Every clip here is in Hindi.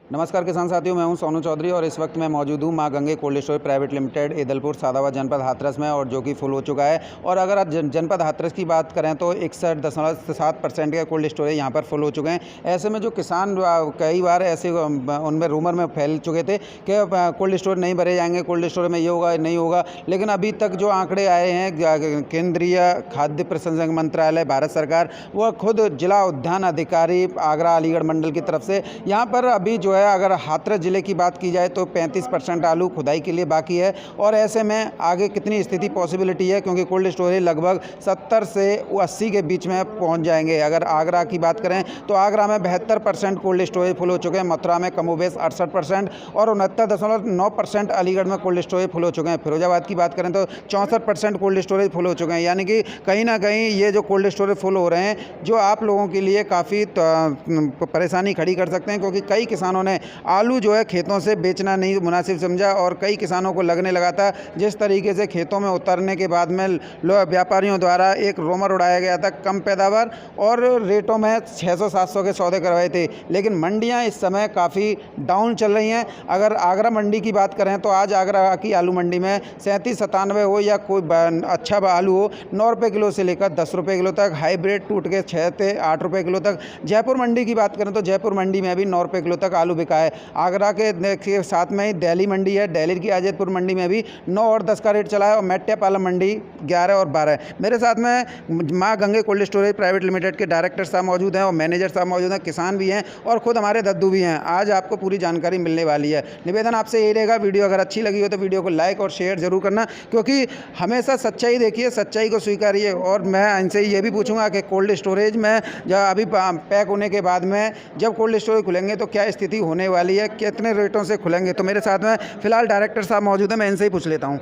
नमस्कार किसान साथियों, मैं हूं सोनू चौधरी और इस वक्त मैं मौजूद हूं Maa Gange cold storage private limited Idalpur Sadabad जनपद हाथरस में, और जो कि फुल हो चुका है। और अगर आप जनपद हाथरस की बात करें तो 61.7% के कोल्ड स्टोरेज यहां पर फुल हो चुके हैं। ऐसे में जो किसान कई बार ऐसे उनमें रूमर में फैल चुके थे कि कोल्ड स्टोर नहीं भरे जाएंगे, कोल्ड स्टोर में ये होगा नहीं होगा, लेकिन अभी तक जो आंकड़े आए हैं केंद्रीय खाद्य प्रसंस्करण मंत्रालय भारत सरकार, वह खुद जिला उद्यान अधिकारी आगरा अलीगढ़ मंडल की तरफ से यहाँ पर अभी जो है, अगर हाथरस जिले की बात की जाए तो 35% आलू खुदाई के लिए बाकी है। और ऐसे में आगे कितनी स्थिति पॉसिबिलिटी है, क्योंकि कोल्ड स्टोरेज लगभग 70 से 80 के बीच में पहुंच जाएंगे। अगर आगरा की बात करें तो आगरा में 72% कोल्ड स्टोरेज फुल हो चुके हैं, मथुरा में कमोबेश 68% और 69.9% अलीगढ़ में कोल्ड स्टोरेज फुल हो चुके हैं। फिरोजाबाद की बात करें तो 64% कोल्ड स्टोरेज फुल हो चुके हैं। यानी कि कहीं ना कहीं ये जो कोल्ड स्टोरेज फुल हो रहे हैं, जो आप लोगों के लिए काफ़ी परेशानी खड़ी कर सकते हैं, क्योंकि कई किसानों ने आलू जो है खेतों से बेचना नहीं मुनासिब समझा, और कई किसानों को लगने लगा था जिस तरीके से खेतों में उतरने के बाद में व्यापारियों द्वारा एक रोमर उड़ाया गया था कम पैदावार और रेटों में 600-700 के सौदे करवाए थे। लेकिन मंडियां इस समय काफ़ी डाउन चल रही हैं। अगर आगरा मंडी की बात करें तो आज आगरा की आलू मंडी में 37-97 हो या कोई अच्छा आलू हो, 9 रुपये किलो से लेकर 10 रुपये किलो तक, हाईब्रिड टूट के 6 से 8 रुपये किलो तक। जयपुर मंडी की बात करें तो जयपुर मंडी में भी 9 रुपये किलो तक आलू बिका है। आगरा के साथ में ही दिल्ली मंडी है, दिल्ली की आज़ादपुर मंडी में भी 9 और 10 का रेट चला है, और मेट्यापालम मंडी 11 और 12 है। मेरे साथ में मां Gange cold storage private limited के डायरेक्टर साहब मौजूद हैं और मैनेजर साहब मौजूद हैं, किसान भी हैं और खुद हमारे दद्दू भी हैं। आज आपको पूरी जानकारी मिलने वाली है। निवेदन आपसे यही रहेगा, वीडियो अगर अच्छी लगी हो तो वीडियो को लाइक और शेयर जरूर करना, क्योंकि हमेशा सच्चाई देखिए, सच्चाई को स्वीकारिए। और मैं इनसे ये भी पूछूंगा कि कोल्ड स्टोरेज में जब अभी पैक होने के बाद में जब कोल्ड स्टोरेज खुलेंगे तो क्या स्थिति होने वाली है, कितने रेटों से खुलेंगे। तो मेरे साथ में फिलहाल डायरेक्टर साहब मौजूद हैं, मैं इनसे ही पूछ लेता हूँ।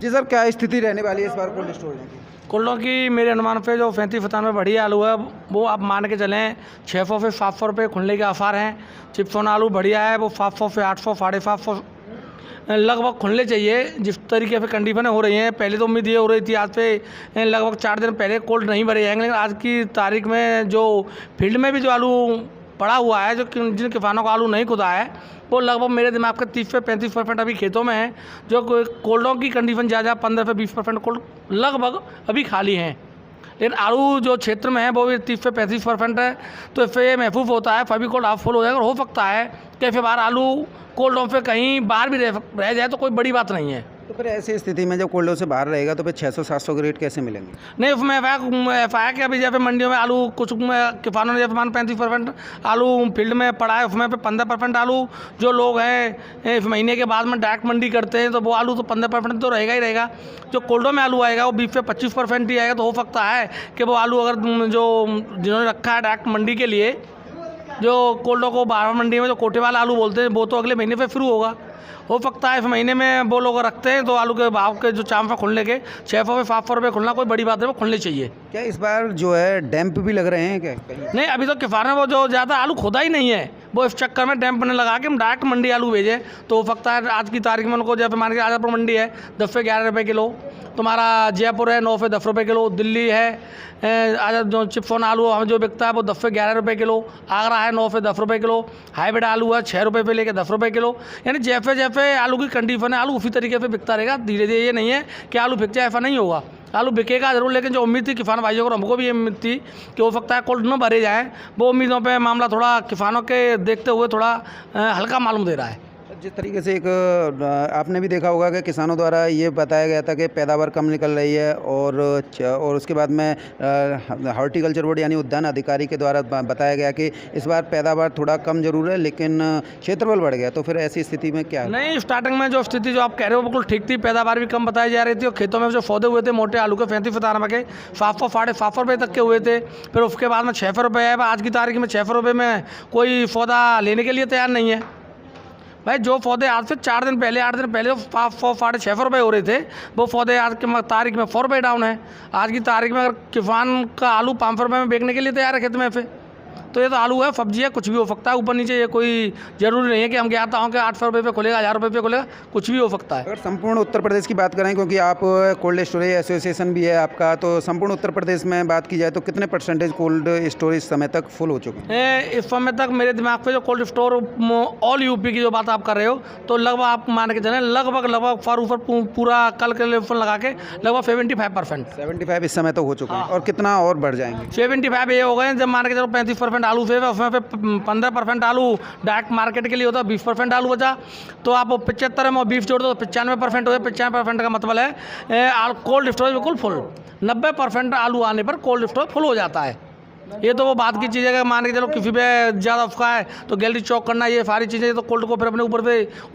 जी सर, क्या स्थिति रहने वाली है इस बार कोल्ड स्टोरेज की? कुल्लों की मेरे अनुमान पे जो 35-97 बढ़िया आलू है, वो आप मान के चलें 600 से 700 रुपये खुलने के आसार हैं। चिप्सोन आलू बढ़िया है, वो 700 से 800, 750 लगभग खुलने चाहिए। जिस तरीके से कंडीशनें हो रही हैं, पहले तो उम्मीद ये हो रही थी आज से लगभग 4 दिन पहले कोल्ड नहीं भरे जाएंगे, लेकिन आज की तारीख में जो फील्ड में भी जो आलू पड़ा हुआ है, जो जिन किसानों का आलू नहीं खुदा है, वो लगभग मेरे दिमाग के 30 से 35% अभी खेतों में है। जो कोल्डों की कंडीशन ज़्यादा 15 से 20% कोल्ड लगभग अभी खाली हैं। लेकिन आलू जो क्षेत्र में है वो भी 30 से 35% है। तो इससे ये महसूस होता है फभी कोल्ड हाफ फुल हो जाएगा, और हो सकता है कि फिर बार आलू कोल्डों से कहीं बाहर भी रह जाए तो कोई बड़ी बात नहीं है। तो फिर ऐसी स्थिति में जब कोल्डों से बाहर रहेगा तो फिर 600-700 के रेट कैसे मिलेंगे? नहीं, उसमें ऐसा है कि अभी जैसे मंडियों में आलू कुछ किसानों ने जैसे मान 35% आलू फील्ड में पड़ा है, उसमें 15% आलू जो लोग हैं इस महीने के बाद में डायरेक्ट मंडी करते हैं, तो वो आलू तो 15% तो रहेगा ही रहेगा। जो कोल्डों में आलू आएगा वो 20 से 25% ही आएगा। तो हो सकता है कि वो आलू अगर जो जिन्होंने रखा है डायरेक्ट मंडी के लिए, जो कोल्डों को बाहर मंडी में जो कोटे वाला आलू बोलते हैं, वो तो अगले महीने से शुरू होगा। हो सकता है इस महीने में वो लोग रखते हैं, तो आलू के भाव के जो चांस खुलने के 600 से 700 रुपये खुलना कोई बड़ी बात है, वो खुलने चाहिए। क्या इस बार जो है डैम्प भी लग रहे हैं क्या? नहीं, अभी तो किसानों वो जो ज़्यादा आलू खुदा ही नहीं है, वो इस चक्कर में डैम्प ने लगा के हम डायरेक्ट मंडी आलू भेजें। तो हो सकता है आज की तारीख में उनको, जैसे मान के आज़ादपुर मंडी है 10 से 11 रुपये किलो, तुम्हारा जयपुर है 9 से 10 रुपये किलो, दिल्ली है आज़ाद जो चिप्सोन आलू हमें जो बिकता है वो 10 से 11 रुपये किलो, आगरा है 9 से 10 रुपये किलो, हाईब्रिड आलू है 6 रुपये पे लेके 10 रुपये किलो। यानी जैसे जैसे आलू की कंडीशन है, आलू उसी तरीके से बिकता रहेगा धीरे धीरे। ये नहीं है कि आलू बिक जाए, ऐसा नहीं होगा। आलू बिकेगा जरूर, लेकिन जो उम्मीद थी किसान भाइयों को, हमको भी ये उम्मीद थी कि हो सकता है कोल्ड न भरे जाएँ, वो उम्मीदों पे मामला थोड़ा किसानों के देखते हुए थोड़ा हल्का मालूम दे रहा है। जिस तरीके से एक आपने भी देखा होगा कि किसानों द्वारा ये बताया गया था कि पैदावार कम निकल रही है, और उसके बाद में हॉर्टिकल्चर बोर्ड यानी उद्यान अधिकारी के द्वारा बताया गया कि इस बार पैदावार थोड़ा कम जरूर है, लेकिन क्षेत्रफल बढ़ गया। तो फिर ऐसी स्थिति में क्या है? नहीं, स्टार्टिंग में जो स्थिति जो आप कह रहे हो बिल्कुल ठीक थी, पैदावार भी कम बताई जा रही थी, और खेतों में जो सौदे हुए थे मोटे आलू के 35-97 के 700, 750 रुपये तक के हुए थे। फिर उसके बाद में 600 रुपये है। आज की तारीख में 600 रुपये में कोई सौदा लेने के लिए तैयार नहीं है भाई। जो पौधे आज से 4 दिन पहले 8 दिन पहले 500, 650 रुपये हो रहे थे, वो पौधे आज की तारीख में 4 रुपये डाउन है। आज की तारीख में अगर किसान का आलू 500 रुपये में बेचने के लिए तैयार है खेत में, फिर तो ये तो आलू है, सब्जी है, कुछ भी हो सकता है ऊपर नीचे। ये कोई ज़रूरी नहीं है कि हम कहता हूँ कि 800 रुपये पे खुलेगा, 1000 रुपये पे खुलेगा, कुछ भी हो सकता है। अगर संपूर्ण उत्तर प्रदेश की बात करें, क्योंकि आप कोल्ड स्टोरेज एसोसिएशन भी है आपका, तो संपूर्ण उत्तर प्रदेश में बात की जाए तो कितने परसेंटेज कोल्ड स्टोरेज समय तक फुल हो चुके हैं? इस समय तक मेरे दिमाग पे जो कोल्ड स्टोर ऑल यूपी की जो बात आप कर रहे हो, तो लगभग आप मान के चलें लगभग फॉर ऊपर पूरा कैलकुलेशन लगा के लगभग 75%। 75 इस समय तो हो चुके हैं, और कितना और बढ़ जाएंगे? 75 ये हो गए। जब मान के चलो 35% आलू सेव है, उसमें फिर 15% आलू डायरेक्ट मार्केट के लिए होता है, 20% आलू बचा, तो आप 75 में 20 जोड़ दो तो 95% हो गया। 95% का मतलब है कोल्ड स्टोरेज बिल्कुल फुल। 90% आलू आने पर कोल्ड स्टोर फुल हो जाता है। ये तो वो बात की चीज़ है कि मान के चलो किसी पे ज़्यादा अफका है तो गैलरी चौक करना, ये सारी चीज़ें तो कोल्ड को फिर अपने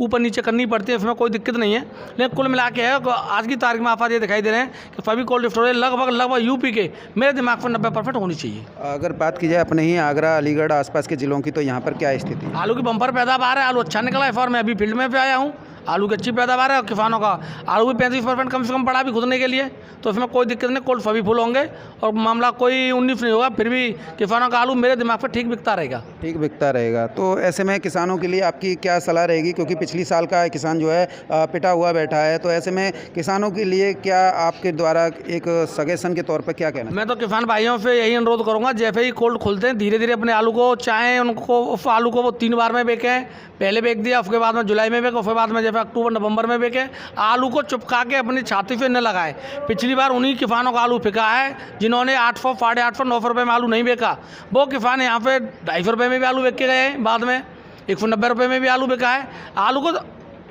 ऊपर नीचे करनी पड़ती है, इसमें कोई दिक्कत नहीं है। लेकिन कुल मिला के है आज की तारीख में आफात ये दिखाई दे रहे हैं कि सभी कोल्ड स्टोरेज लगभग यूपी के मेरे दिमाग पर 90% होनी चाहिए। अगर बात की जाए अपने ही आगरा, अलीगढ़ आसपास के जिलों की, तो यहाँ पर क्या स्थिति है? आलू की बम्पर पैदावार है, आलू अच्छा निकला है। और मैं अभी फील्ड में पे आया हूँ, आलू की अच्छी पैदावार है। और किसानों का आलू भी 35% कम से कम पड़ा भी खुदने के लिए, तो इसमें कोई दिक्कत नहीं, कोल्ड सभी फुल होंगे और मामला कोई 19 नहीं होगा। फिर भी किसानों का आलू मेरे दिमाग पर ठीक बिकता रहेगा। ठीक बिकता रहेगा। तो ऐसे में किसानों के लिए आपकी क्या सलाह रहेगी, क्योंकि पिछली साल का किसान जो है पिटा हुआ बैठा है, तो ऐसे में किसानों के लिए क्या आपके द्वारा एक सजेशन के तौर पर क्या कहना? मैं तो किसान भाइयों से यही अनुरोध करूंगा, जैसे ही कोल्ड खुलते हैं धीरे धीरे अपने आलू को चाहें उनको उस आलू को वो 3 बार में बेचें। पहले बेच दिया, उसके बाद में जुलाई में बेचें, उसके बाद में जैसे अक्टूबर नवंबर में बेचें। आलू को चुपका के अपनी छाती पे न लगाएं। पिछली बार उन्हीं किसानों का आलू फिका है जिन्होंने 800, 850, 900 रुपये में आलू नहीं बेचा। वो किसान यहाँ पे 250 रुपये में भी आलू बेच के गए हैं, बाद में 190 रुपये में भी आलू बिका है। आलू को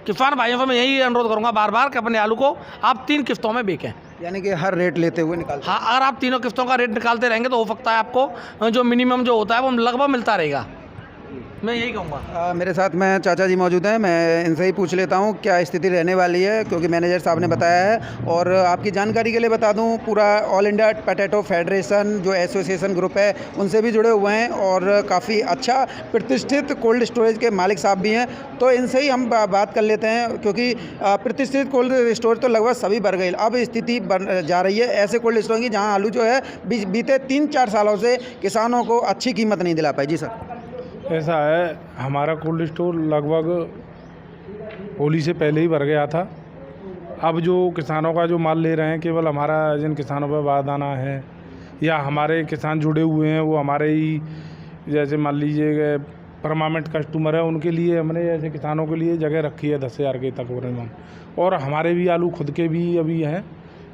किसान भाइयों से मैं यही अनुरोध करूँगा बार बार कि अपने आलू को आप 3 किस्तों में बेचें, यानी कि हर रेट लेते हुए निकालते। हाँ, अगर आप तीनों किस्तों का रेट निकालते रहेंगे तो हो सकता है आपको जो मिनिमम जो होता है वो लगभग मिलता रहेगा। मैं यही कहूँगा। मेरे साथ में चाचा जी मौजूद हैं, मैं इनसे ही पूछ लेता हूँ क्या स्थिति रहने वाली है, क्योंकि मैनेजर साहब ने बताया है। और आपकी जानकारी के लिए बता दूँ, पूरा ऑल इंडिया पोटैटो फेडरेशन जो एसोसिएशन ग्रुप है उनसे भी जुड़े हुए हैं और काफ़ी अच्छा प्रतिष्ठित कोल्ड स्टोरेज के मालिक साहब भी हैं, तो इनसे ही हम बात कर लेते हैं। क्योंकि प्रतिष्ठित कोल्ड स्टोरेज तो लगभग सभी बढ़ गए, अब स्थिति बन जा रही है ऐसे कोल्ड स्टोरेज की जहाँ आलू जो है बीते 3-4 सालों से किसानों को अच्छी कीमत नहीं दिला पाई। जी सर। ऐसा है, हमारा कोल्ड स्टोर लगभग होली से पहले ही भर गया था। अब जो किसानों का जो माल ले रहे हैं, केवल हमारा जिन किसानों पर बारदाना है या हमारे किसान जुड़े हुए हैं वो हमारे ही, जैसे मान लीजिए परमानेंट कस्टमर है, उनके लिए हमने ऐसे किसानों के लिए जगह रखी है 10,000 के तकरीबन। और हमारे भी आलू खुद के भी अभी हैं,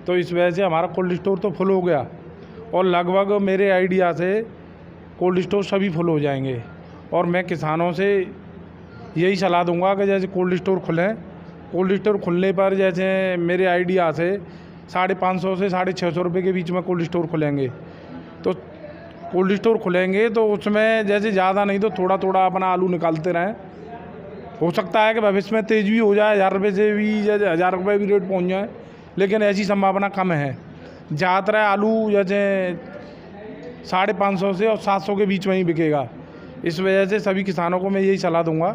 तो इस वजह से हमारा कोल्ड स्टोर तो फुल हो गया और लगभग मेरे आइडिया से कोल्ड स्टोर सभी फुल हो जाएंगे। और मैं किसानों से यही सलाह दूंगा कि जैसे कोल्ड स्टोर खुलें, कोल्ड स्टोर खुलने पर जैसे मेरे आइडिया से 550 से 650 रुपये के बीच में कोल्ड स्टोर खुलेंगे। तो कोल्ड स्टोर खुलेंगे तो उसमें जैसे ज़्यादा नहीं तो थोड़ा थोड़ा अपना आलू निकालते रहें। हो सकता है कि भविष्य में तेज़ भी हो जाए, 1000 रुपये से भी, जैसे 1000 रुपये भी रेट पहुँच जाए, लेकिन ऐसी संभावना कम है। ज़्यादातर आलू जैसे 550 से और 700 के बीच में ही बिकेगा। इस वजह से सभी किसानों को मैं यही सलाह दूंगा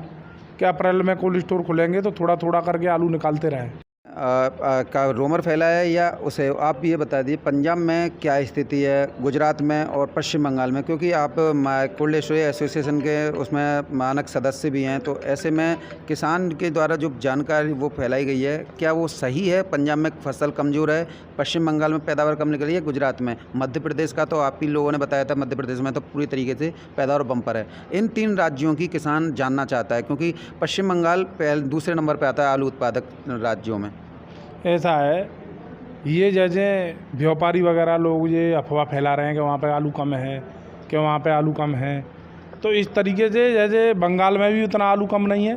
कि अप्रैल में कोल्ड स्टोर खुलेंगे तो थोड़ा थोड़ा करके आलू निकालते रहें। का रोमर फैला है या उसे आप ये बता दीजिए पंजाब में क्या स्थिति है, गुजरात में और पश्चिम बंगाल में, क्योंकि आप कोल्ड स्टोरेज एसोसिएशन के उसमें मानक सदस्य भी हैं, तो ऐसे में किसान के द्वारा जो जानकारी वो फैलाई गई है क्या वो सही है? पंजाब में फसल कमज़ोर है, पश्चिम बंगाल में पैदावार कम निकली है, गुजरात में, मध्य प्रदेश का तो आप ही लोगों ने बताया था मध्य प्रदेश में तो पूरी तरीके से पैदावार बम्पर है। इन 3 राज्यों की किसान जानना चाहता है, क्योंकि पश्चिम बंगाल दूसरे नंबर पर आता है आलू उत्पादक राज्यों में। ऐसा है, ये जैसे व्यापारी वगैरह लोग ये अफवाह फैला रहे हैं कि वहाँ पे आलू कम है, कि वहाँ पे आलू कम है, तो इस तरीके से जैसे बंगाल में भी उतना आलू कम नहीं है।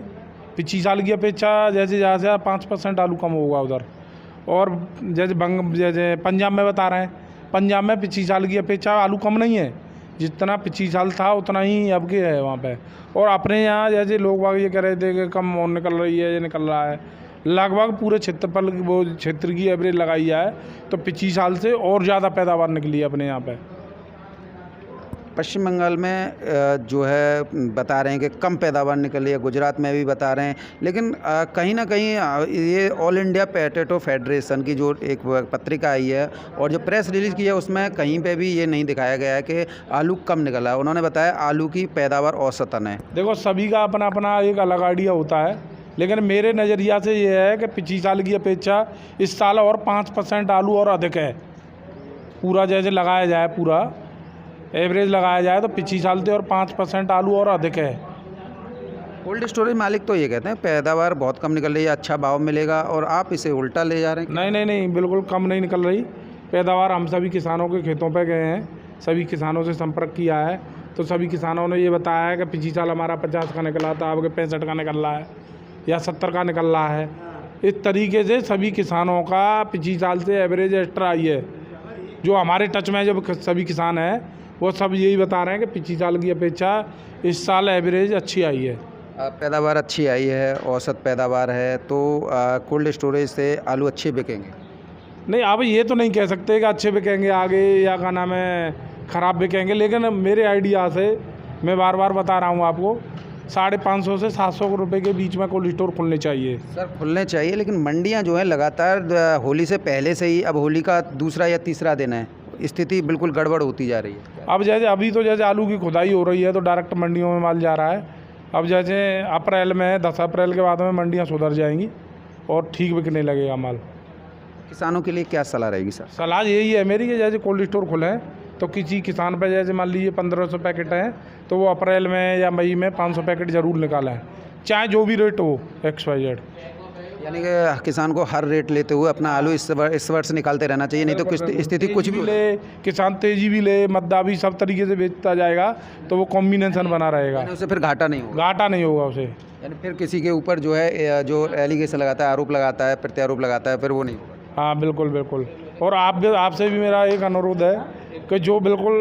पिछली साल की अपेक्षा जैसे ज़्यादा से 5% आलू कम होगा उधर। और जैसे पंजाब में बता रहे हैं, पंजाब में पिछली साल की अपेक्षा आलू कम नहीं है, जितना पिछली साल था उतना ही अब के है वहाँ पे। और अपने यहाँ जैसे लोग बाग ये कह रहे थे कि कम और निकल रही है, ये निकल रहा है, लगभग पूरे क्षेत्रफल वो क्षेत्र की एवरेज लगाई जाए तो पिछली साल से और ज़्यादा पैदावार निकली है अपने यहाँ पे। पश्चिम बंगाल में जो है बता रहे हैं कि कम पैदावार निकल रही है, गुजरात में भी बता रहे हैं, लेकिन कहीं ना कहीं ये ऑल इंडिया पोटैटो फेडरेशन की जो एक पत्रिका आई है और जो प्रेस रिलीज़ की है उसमें कहीं पे भी ये नहीं दिखाया गया है कि आलू कम निकला है। उन्होंने बताया आलू की पैदावार औसतन है। देखो सभी का अपना अपना एक अलग आइडिया होता है, लेकिन मेरे नज़रिया से ये है कि पिछले साल की अपेक्षा इस साल और 5% आलू और अधिक है। पूरा जैसे लगाया जाए, पूरा एवरेज लगाया जाए तो पिछले साल से और 5% आलू और अधिक है। कोल्ड स्टोरेज मालिक तो ये कहते हैं पैदावार बहुत कम निकल रही है, अच्छा भाव मिलेगा, और आप इसे उल्टा ले जा रहे हैं। नहीं नहीं नहीं, बिल्कुल कम नहीं निकल रही पैदावार। हम सभी किसानों के खेतों पे गए हैं, सभी किसानों से संपर्क किया है, तो सभी किसानों ने ये बताया है कि पिछले साल हमारा 50 का निकला था, अब 65 का निकल रहा है या 70 का निकल रहा है। इस तरीके से सभी किसानों का पिछले साल से एवरेज एक्स्ट्रा आई है। जो हमारे टच में जो सभी किसान हैं वो सब यही बता रहे हैं कि पिछले साल की अपेक्षा इस साल एवरेज अच्छी आई है। पैदावार अच्छी आई है, औसत पैदावार है, तो कोल्ड स्टोरेज से आलू अच्छे बिकेंगे? नहीं, अब ये तो नहीं कह सकते कि अच्छे बिकेंगे आगे या का नाम है ख़राब बिकेंगे, लेकिन मेरे आइडिया से मैं बार बार बता रहा हूँ आपको, 550 से 700 रुपये के बीच में कोल्ड स्टोर खुलने चाहिए। सर खुलने चाहिए, लेकिन मंडियां जो हैं लगातार होली से पहले से ही, अब होली का दूसरा या तीसरा दिन है, स्थिति बिल्कुल गड़बड़ होती जा रही है। अब जैसे अभी तो जैसे आलू की खुदाई हो रही है तो डायरेक्ट मंडियों में माल जा रहा है। अब जैसे अप्रैल में 10 अप्रैल के बाद में मंडियाँ सुधर जाएंगी और ठीक बिकने लगेगा माल। किसानों के लिए क्या सलाह रहेगी सर? सलाह यही है मेरी कि जैसे कोल्ड स्टोर खुलें तो किसी किसान पे जैसे मान लीजिए 1500 पैकेट हैं तो वो अप्रैल में या मई में 500 पैकेट ज़रूर निकालें, चाहे जो भी रेट हो XYZ। यानी कि किसान को हर रेट लेते हुए अपना आलू इस वर्ष निकालते रहना चाहिए, नहीं तो स्थिति कुछ भी ले, किसान तेजी भी ले, मद्दा भी, सब तरीके से बेचता जाएगा तो वो कॉम्बिनेशन बना रहेगा, उसे फिर घाटा नहीं होगा। घाटा नहीं होगा उसे। यानी फिर किसी के ऊपर जो है जो एलिगेशन लगाता है, आरोप लगाता है, प्रत्यारोप लगाता है, फिर वो नहीं होगा। हाँ बिल्कुल बिल्कुल। और आपसे भी मेरा एक अनुरोध है कि जो बिल्कुल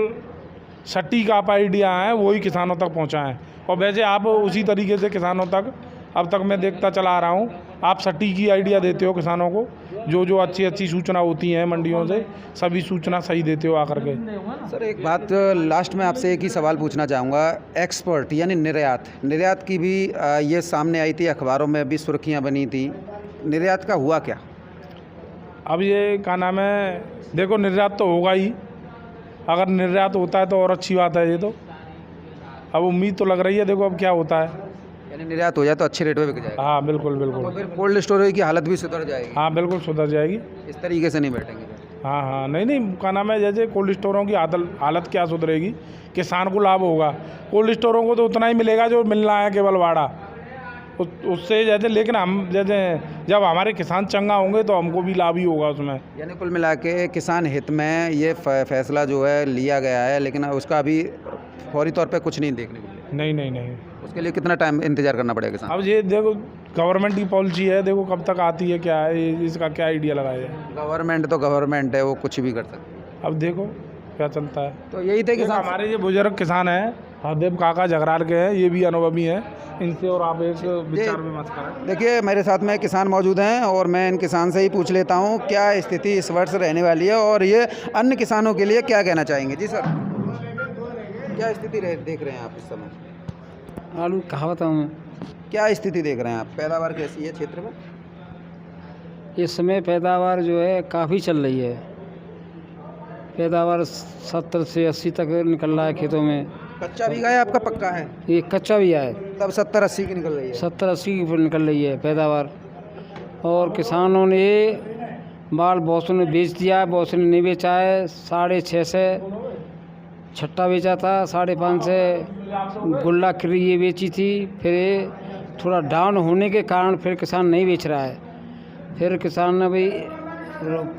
सटीक आप आइडिया हैं वही किसानों तक पहुँचाएँ, और वैसे आप उसी तरीके से किसानों तक अब तक मैं देखता चला आ रहा हूँ, आप सटीक ही आइडिया देते हो किसानों को, जो अच्छी सूचना होती हैं मंडियों से, सभी सूचना सही देते हो आकर के। सर एक बात लास्ट में आपसे एक ही सवाल पूछना चाहूँगा, एक्सपोर्ट यानी निर्यात की भी ये सामने आई थी, अखबारों में भी सुर्खियाँ बनी थी, निर्यात का हुआ क्या? अब ये क्या नाम है, देखो निर्यात तो होगा ही, अगर निर्यात होता है तो और अच्छी बात है। ये तो अब उम्मीद तो लग रही है, देखो अब क्या होता है। यानी निर्यात हो जाए तो अच्छे रेट पे बिक जाएगा? हाँ बिल्कुल बिल्कुल। तो फिर कोल्ड स्टोरेज की हालत भी सुधर जाएगी? हाँ बिल्कुल सुधर जाएगी। इस तरीके से नहीं बैठेंगे? हाँ हाँ, नहीं क्या नाम है, जैसे कोल्ड स्टोरों की हालत क्या सुधरेगी, किसान को लाभ होगा। कोल्ड स्टोरों को तो उतना ही मिलेगा जो मिलना है केवल वाड़ा, उससे जैसे, लेकिन हम जैसे जब हमारे किसान चंगा होंगे तो हमको भी लाभ ही होगा उसमें। यानी कुल मिला के किसान हित में ये फैसला जो है लिया गया है, लेकिन उसका अभी फौरी तौर पे कुछ नहीं देखने को मिला। नहीं। उसके लिए कितना टाइम इंतजार करना पड़ेगा किसान? अब ये देखो गवर्नमेंट की पॉलिसी है, देखो कब तक आती है, क्या है इसका, क्या आइडिया लगाया जाए। गवर्नमेंट तो गवर्नमेंट है, वो कुछ भी कर सकती है। अब देखो क्या चलता है। तो यही थे किसान, हमारे ये बुजुर्ग किसान हैं, हरदेव काका झगराल के हैं, ये भी अनुभवी हैं, इनसे और आप एक विचार विमर्श करें। देखिए मेरे साथ में किसान मौजूद हैं और मैं इन किसान से ही पूछ लेता हूँ क्या स्थिति इस वर्ष रहने वाली है और ये अन्य किसानों के लिए क्या कहना चाहेंगे। जी सर, क्या स्थिति देख रहे हैं आप इस समय? आलू कहाँ बताऊँ मैं, क्या स्थिति देख रहे हैं आप? पैदावार कैसी है क्षेत्र में? इस समय पैदावार जो है काफ़ी चल रही है, पैदावार 70 से 80 तक निकल रहा है खेतों में। कच्चा भी है आपका, पक्का है? ये कच्चा भी है, तब 70-80 की निकल रही है? 70-80 की निकल रही है पैदावार। और किसानों ने माल बहुत ने बेच दिया है, बहुत ने नहीं बेचा है। 6.5 से छट्टा बेचा था, 5.5 से गुल्ला किरी ये बेची थी, फिर ये थोड़ा डाउन होने के कारण फिर किसान नहीं बेच रहा है। फिर किसान अभी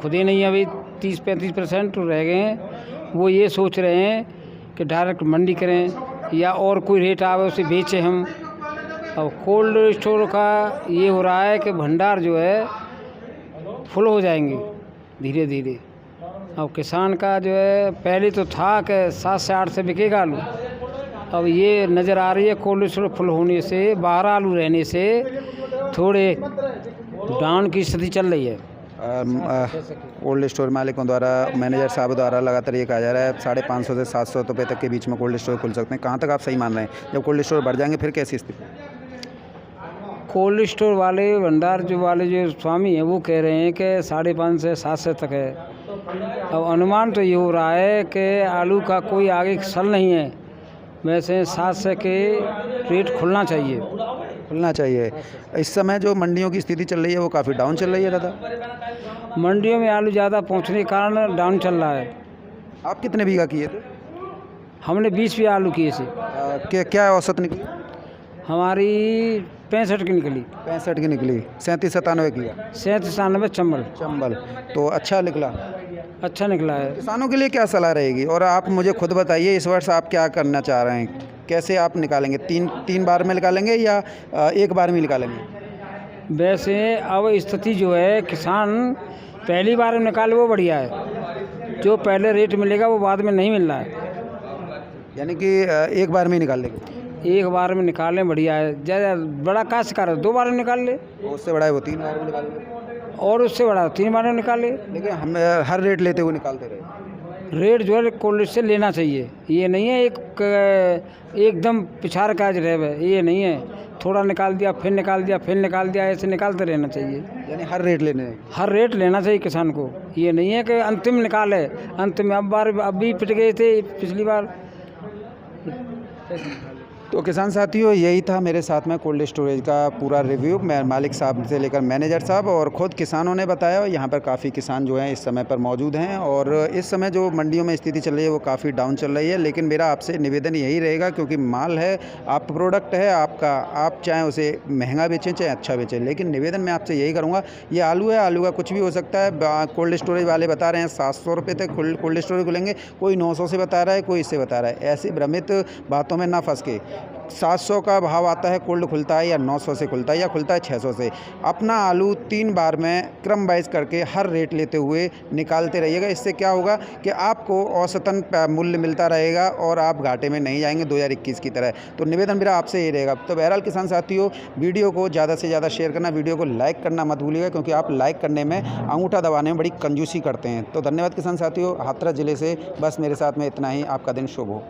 खुद ही नहीं, अभी 30-35% रह गए हैं। वो ये सोच रहे हैं कि डायरेक्ट मंडी करें या और कोई रेट आवे उसे बेचें हम। अब कोल्ड स्टोर का ये हो रहा है कि भंडार जो है फुल हो जाएंगे धीरे धीरे। अब किसान का जो है पहले तो था कि 7 से 8 से बिकेगा आलू, अब ये नज़र आ रही है कोल्ड स्टोर फुल होने से, बाहर आलू रहने से थोड़े डाउन की स्थिति चल रही है। कोल्ड स्टोर मालिकों द्वारा, मैनेजर साहब द्वारा लगातार ये कहा जा रहा है 550 से 700 रुपये तक के बीच में कोल्ड स्टोर खुल सकते हैं। कहाँ तक आप सही मान रहे हैं? जब कोल्ड स्टोर बढ़ जाएंगे फिर कैसी स्थिति? कोल्ड स्टोर वाले भंडार जो वाले जो स्वामी हैं वो कह रहे हैं कि 550 से 700 तक है। अब अनुमान तो ये हो रहा है कि आलू का कोई आगे सल नहीं है, वैसे 700 के रेट खुलना चाहिए। इस समय जो मंडियों की स्थिति चल रही है वो काफ़ी डाउन चल रही है दादा। मंडियों में आलू ज़्यादा पहुंचने के कारण डाउन चल रहा है। आप कितने बीघा किए थे? हमने 20 भी आलू किए थे। क्या औसत निकली? हमारी 65 की निकली। 65 की निकली। 37-97 की? 97 चंबल। तो अच्छा निकला है। किसानों के लिए क्या सलाह रहेगी? और आप मुझे खुद बताइए, इस वर्ष आप क्या करना चाह रहे हैं? कैसे आप निकालेंगे? तीन बार में निकालेंगे या एक बार में निकालेंगे? वैसे अब स्थिति जो है, किसान पहली बार में निकाले वो बढ़िया है, जो पहले रेट मिलेगा वो बाद में नहीं मिल रहा है। यानी कि एक बार में ही निकाल लेंगे? एक बार में निकालें बढ़िया है। ज़्यादा बड़ा काश्तकार है 2 बार में निकाल ले, उससे बड़ा है वो 3 बार में निकाल ले, और उससे बड़ा 3 बार में निकाल ले। लेकिन हम हर रेट लेते हुए निकालते रहे। रेट जो है कोल्ड से लेना चाहिए, ये नहीं है एकदम पिछाड़ का रहे, ये नहीं है थोड़ा निकाल दिया फिर निकाल दिया, ऐसे निकालते रहना चाहिए। यानी हर रेट लेना चाहिए किसान को, ये नहीं है कि अंतिम निकाले। अंतिम अब भी पिट गए थे पिछली बार। तो किसान साथियों, यही था मेरे साथ में कोल्ड स्टोरेज का पूरा रिव्यू। मैं मालिक साहब से लेकर मैनेजर साहब और ख़ुद किसानों ने बताया। यहाँ पर काफ़ी किसान जो हैं इस समय पर मौजूद हैं, और इस समय जो मंडियों में स्थिति चल रही है वो काफ़ी डाउन चल रही है। लेकिन मेरा आपसे निवेदन यही रहेगा, क्योंकि माल है, आप प्रोडक्ट है आपका, आप चाहे उसे महंगा बेचें चाहे अच्छा बेचें, लेकिन निवेदन मैं आपसे यही करूँगा, ये आलू है, आलू का कुछ भी हो सकता है। कोल्ड स्टोरेज वाले बता रहे हैं 700 रुपये तक कोल्ड स्टोरेज खुलेंगे, कोई 900 से बता रहा है, कोई इससे बता रहा है। ऐसी भ्रमित बातों में ना फंस के 700 का भाव आता है, कोल्ड खुलता है या 900 से खुलता है या खुलता है 600 से। अपना आलू 3 बार में क्रम वाइज करके हर रेट लेते हुए निकालते रहिएगा। इससे क्या होगा कि आपको औसतन मूल्य मिलता रहेगा और आप घाटे में नहीं जाएंगे 2021 की तरह। तो निवेदन मेरा आपसे ये रहेगा। तो बहरहाल किसान साथियों, वीडियो को ज़्यादा से ज़्यादा शेयर करना, वीडियो को लाइक करना मत भूलिएगा, क्योंकि आप लाइक करने में, अंगूठा दबाने में बड़ी कंजूसी करते हैं। तो धन्यवाद किसान साथियों। हाथरस ज़िले से बस मेरे साथ में इतना ही। आपका दिन शुभ हो।